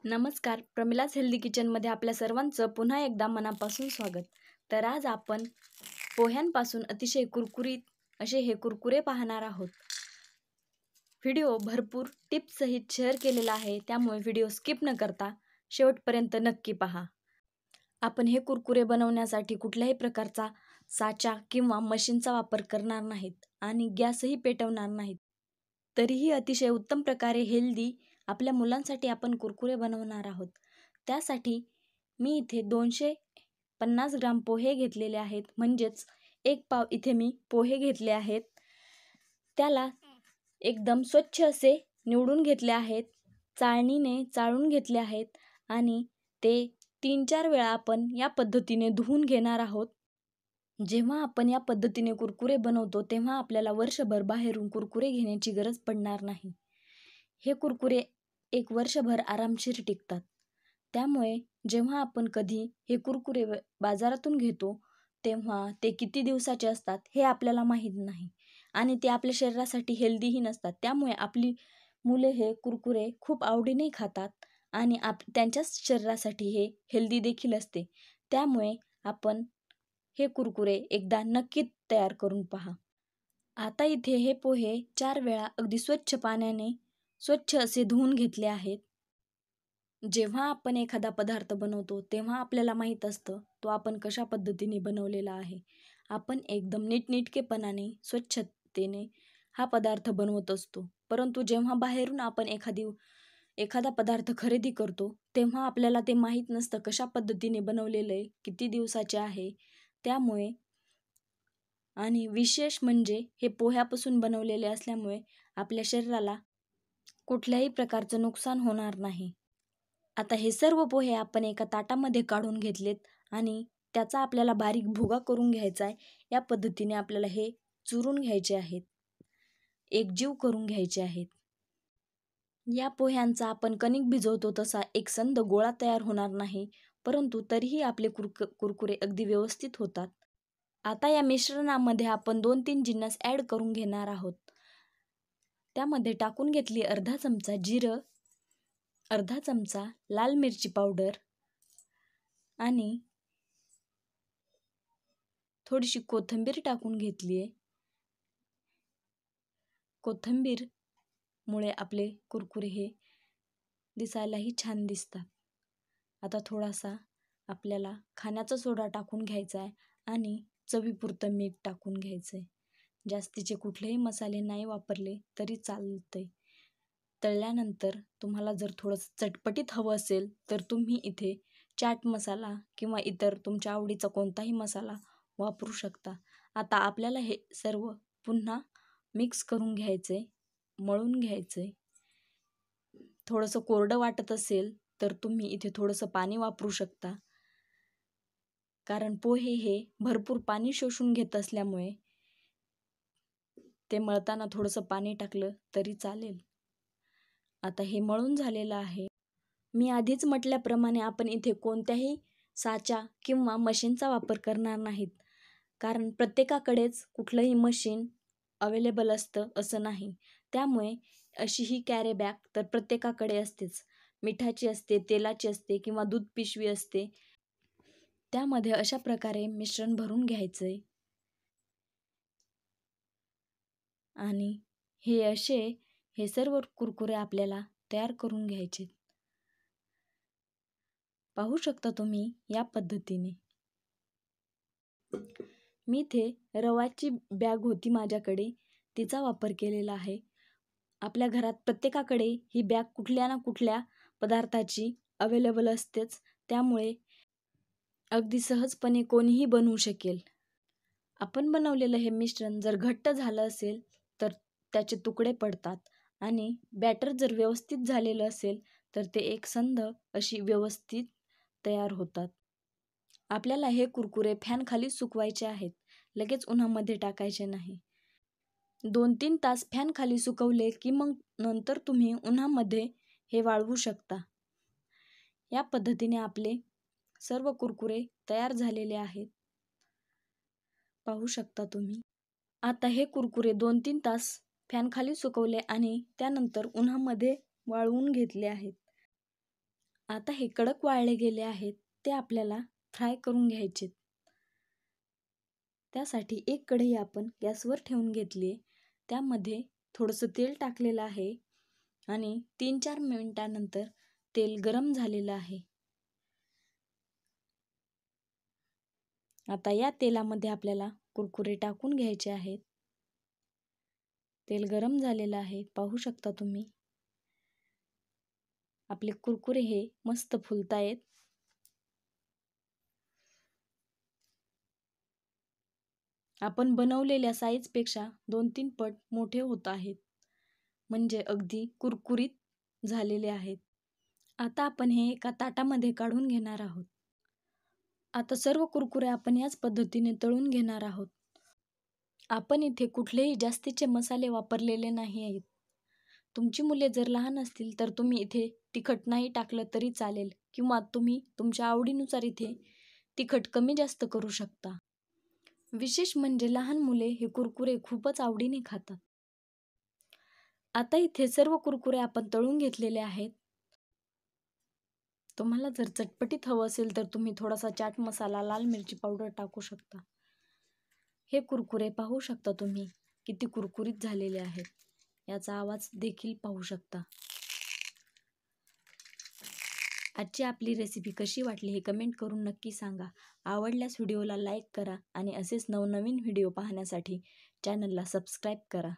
नमस्कार, प्रमिलास हेल्दी किचनमध्ये आपल्या सर्वांचं पुन्हा एकदा मनापासून स्वागत. तर आज आपण पोह्यांपासून अतिशय कुरकुरीत असे हे कुरकुरे पाहणार आहोत. व्हिडिओ भरपूर टिप्ससहित शेअर केलेला आहे, त्यामुळे व्हिडिओ स्किप न करता शेवटपर्यंत नक्की पहा. आपण हे कुरकुरे बनवण्यासाठी कुठल्याही प्रकारचा साचा किंवा मशीनचा वापर करणार नाहीत आणि गॅसही पेटवणार नाहीत. तरीही अतिशय उत्तम प्रकारे हेल्दी आपल्या मुलांसाठी आपण कुरकुरे बनवणार आहोत. त्यासाठी मी इथे 250 ग्राम पोहे घेतलेले आहेत, म्हणजेच 1 पाव इथे मी पोहे घेतले आहेत. त्याला एकदम स्वच्छ असे निवडून घेतले आहेत, चाळणीने चाळून घेतले आहेत आणि ते 3-4 वेळा आपण या पद्धतीने धुवून घेणार आहोत. जेव्हा आपण या पद्धतीने कुरकुरे बनवतो तेव्हा आपल्याला वर्षभर बाहेरून कुरकुरे घेण्याची गरज पडणार नाही. हे कुरकुरे 1 वर्षभर आरामशीर टिकतात. त्यामुळे जेव्हा आपण कधी हे कुरकुरे बाजारातून घेतो तेव्हा ते किती दिवसाचे असतात हे आपल्याला माहीत नाही आणि ते आपल्या शरीरासाठी हेल्दीही नसतात. त्यामुळे आपली मुले हे कुरकुरे खूप आवडीने खातात आणि त्यांच्याच शरीरासाठी हे हेल्दी देखील असते. त्यामुळे आपण हे कुरकुरे एकदा नक्की तयार करून पहा. आता इथे हे पोहे 4 वेळा अगदी स्वच्छ पाण्याने स्वच्छ असे धुवून घेतले आहेत. जेव्हा आपण एखादा पदार्थ बनवतो तेव्हा आपल्याला माहीत असतं तो आपण कशा पद्धतीने बनवलेला आहे. आपण एकदम नीटनेटकेपणाने स्वच्छतेने हा पदार्थ बनवत असतो. परंतु जेव्हा बाहेरून आपण एखादा पदार्थ खरेदी करतो तेव्हा आपल्याला ते माहीत नसतं कशा पद्धतीने बनवलेलं आहे, किती दिवसाचे आहे. त्यामुळे आणि विशेष म्हणजे हे पोह्यापासून बनवलेले असल्यामुळे आपल्या शरीराला कुठल्याही प्रकारचं नुकसान होणार नाही. आता हे सर्व पोहे आपण एका ताटामध्ये काढून घेतलेत आणि त्याचा आपल्याला बारीक भुगा करून घ्यायचा आहे. या पद्धतीने आपल्याला हे चुरून घ्यायचे आहेत, एकजीव करून घ्यायचे आहेत. या पोह्यांचा आपण कणिक भिजवतो तसा एकसंध गोळा तयार होणार नाही, परंतु तरीही आपले कुरकुरे अगदी व्यवस्थित होतात. आता या मिश्रणामध्ये आपण 2-3 जिन्नस ॲड करून घेणार आहोत. त्यामध्ये टाकून घेतली अर्धा चमचा जिरं, अर्धा चमचा लाल मिरची पावडर आणि थोडीशी कोथिंबीर टाकून घेतली आहे. कोथिंबीरमुळे आपले कुरकुरे हे दिसायलाही छान दिसतात. आता थोडासा आपल्याला खाण्याचा सोडा टाकून घ्यायचा आहे आणि चवीपुरतं मीठ टाकून घ्यायचं आहे. जास्तीचे कुठलेही मसाले नाही वापरले तरी चालते. तळल्यानंतर तुम्हाला जर थोडंसं चटपटीत हवं असेल तर तुम्ही इथे चाट मसाला किंवा इतर तुमच्या आवडीचा कोणताही मसाला वापरू शकता. आता आपल्याला हे सर्व पुन्हा मिक्स करून घ्यायचे, मळून घ्यायचे. थोडंसं कोरडं वाटत असेल तर तुम्ही इथे थोडंसं पाणी वापरू शकता, कारण पोहे हे भरपूर पाणी शोषून घेत असल्यामुळे ते मळताना थोडंसं पाणी टाकलं तरी चालेल. आता हे मळून झालेलं आहे. मी आधीच म्हटल्याप्रमाणे आपण इथे कोणत्याही साचा किंवा मशीनचा वापर करणार नाहीत, कारण प्रत्येकाकडेच कुठलंही मशीन अवेलेबल असतं असं नाही. त्यामुळे अशी ही कॅरी बॅग तर प्रत्येकाकडे असतेच. मिठाची असते, तेलाची असते किंवा दूध पिशवी असते. त्यामध्ये अशा प्रकारे मिश्रण भरून घ्यायचं आहे आणि हे सर्व कुरकुरे आपल्याला तयार करून घ्यायचे. पाहू शकता तुम्ही या पद्धतीने. मी इथे रवाची बॅग होती माझ्याकडे, तिचा वापर केलेला आहे. आपल्या घरात प्रत्येकाकडे ही बॅग कुठल्या ना कुठल्या पदार्थाची अवेलेबल असतेच. त्यामुळे अगदी सहजपणे कोणीही बनवू शकेल. आपण बनवलेलं हे मिश्रण जर घट्ट झालं असेल तर त्याचे तुकडे पडतात आणि बॅटर जर व्यवस्थित झालेलं असेल तर ते एकसंध अशी व्यवस्थित तयार होतात. आपल्याला हे कुरकुरे फॅनखाली सुकवायचे आहेत, लगेच उन्हामध्ये टाकायचे नाही. 2-3 तास फॅनखाली सुकवले की मग नंतर तुम्ही उन्हामध्ये हे वाळवू शकता. या पद्धतीने आपले सर्व कुरकुरे तयार झालेले आहेत, पाहू शकता तुम्ही. आता हे कुरकुरे 2-3 तास फॅनखाली सुकवले आणि त्यानंतर उन्हामध्ये वाळवून घेतले आहेत. आता हे कडक वाळले गेले आहेत, ते आपल्याला फ्राय करून घ्यायचे. त्यासाठी एक कढई आपण गॅसवर ठेवून घेतली आहे. त्यामध्ये थोडंसं तेल टाकलेलं आहे आणि 3-4 मिनिटानंतर तेल गरम झालेलं आहे. आता या तेलामध्ये आपल्याला कुरकुरे टाकून घ्यायचे आहेत. तेल गरम झालेलं आहे, पाहू शकता तुम्ही. आपले कुरकुरे हे मस्त फुलतायत. आपण बनवलेल्या साईजपेक्षा 2-3 पट मोठे होत आहेत, म्हणजे अगदी कुरकुरीत झालेले आहेत. आता आपण हे एका ताटामध्ये काढून घेणार आहोत. आता सर्व कुरकुरे आपण याच पद्धतीने तळून घेणार आहोत. आपण इथे कुठलेही जास्तीचे मसाले वापरलेले नाही आहेत. तुमची मुले जर लहान असतील तर तुम्ही इथे तिखट नाही टाकलं तरी चालेल, किंवा तुम्ही तुमच्या आवडीनुसार इथे तिखट कमी जास्त करू शकता. विशेष म्हणजे लहान मुले हे कुरकुरे खूपच आवडीने खातात. आता इथे सर्व कुरकुरे आपण तळून घेतलेले आहेत. तुम्हाला जर चटपटीत हवं असेल तर तुम्ही थोडासा चाट मसाला, लाल मिरची पावडर टाकू शकता. हे कुरकुरे पाहू शकता तुम्ही किती कुरकुरीत झालेले आहेत. याचा आवाज देखील पाहू शकता. आजची आपली रेसिपी कशी वाटली हे कमेंट करून नक्की सांगा. आवडल्यास व्हिडिओला लाईक करा आणि असेच नवनवीन व्हिडिओ पाहण्यासाठी चॅनलला सबस्क्राईब करा.